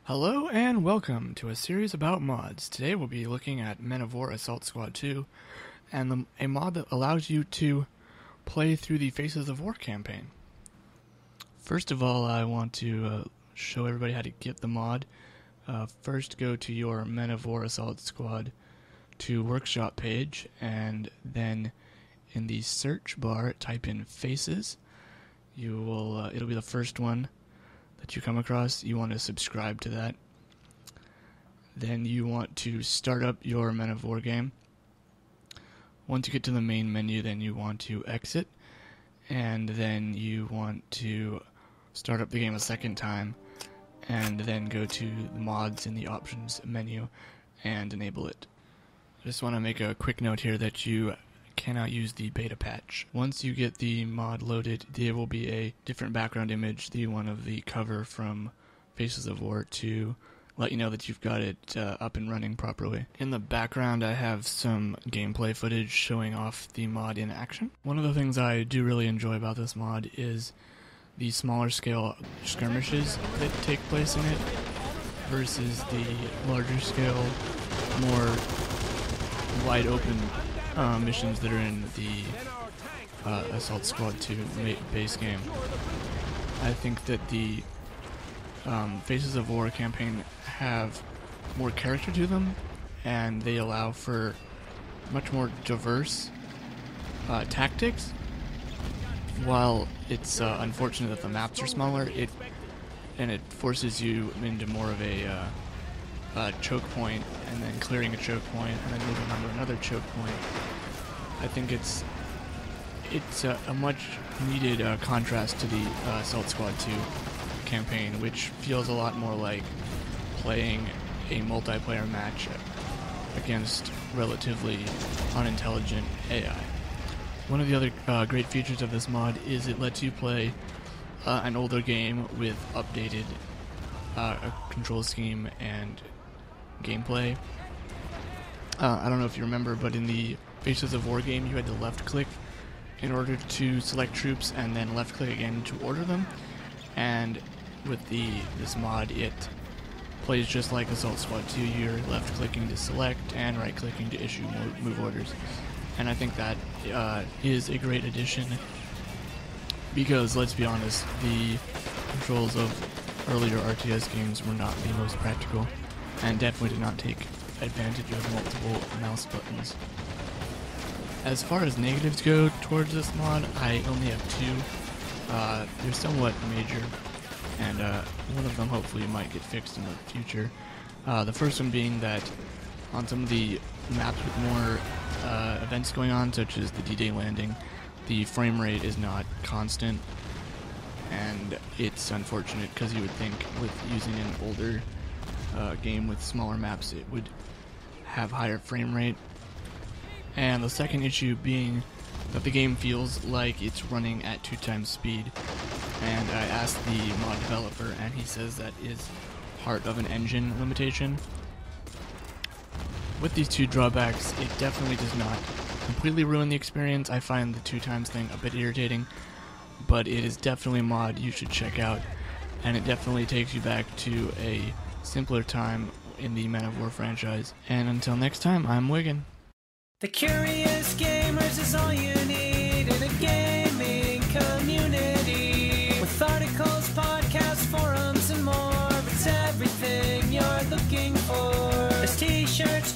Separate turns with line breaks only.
Hello and welcome to a series about mods. Today we'll be looking at Men of War Assault Squad 2 and a mod that allows you to play through the Faces of War campaign. First of all, I want to show everybody how to get the mod. First, go to your Men of War Assault Squad 2 workshop page, and then in the search bar type in Faces. It'll be the first one that you come across. You want to subscribe to that. Then you want to start up your Men of War game. Once you get to the main menu, then you want to exit, and then you want to start up the game a second time, and then go to the mods in the options menu and enable it. I just want to make a quick note here that you cannot use the beta patch. Once you get the mod loaded, there will be a different background image, the one of the cover from Faces of War, to let you know that you've got it up and running properly. In the background, I have some gameplay footage showing off the mod in action. One of the things I do really enjoy about this mod is the smaller scale skirmishes that take place in it versus the larger scale, more wide open missions that are in the Assault Squad 2 base game. I think that the Faces of War campaign have more character to them, and they allow for much more diverse tactics. While it's unfortunate that the maps are smaller, it forces you into more of a choke point, and then clearing a choke point, and then moving on to another choke point. I think it's a much needed contrast to the Assault Squad 2 campaign, which feels a lot more like playing a multiplayer match against relatively unintelligent AI. One of the other great features of this mod is it lets you play an older game with updated control scheme and gameplay. I don't know if you remember, but in the Faces of War game, you had to left click in order to select troops, and then left click again to order them. And with this mod, it plays just like Assault Squad 2. You're left clicking to select and right clicking to issue move orders. And I think that is a great addition, because let's be honest, the controls of earlier RTS games were not the most practical, and definitely did not take advantage of multiple mouse buttons. As far as negatives go towards this mod, I only have two. They're somewhat major, and one of them hopefully might get fixed in the future. The first one being that on some of the maps with more events going on, such as the D-Day landing, the frame rate is not constant, and it's unfortunate because you would think with using an older game with smaller maps it would have higher frame rate. And the second issue being that the game feels like it's running at 2 times speed, and I asked the mod developer and he says that is part of an engine limitation. With these two drawbacks, it definitely does not completely ruin the experience. I find the 2 times thing a bit irritating, but it is definitely a mod you should check out, and it definitely takes you back to a simpler time in the Men of War franchise. And until next time, I'm Wigan.
The Curious Gamers is all you need in a gaming community, with articles, podcasts, forums, and more. It's everything you're looking for. There's t-shirts,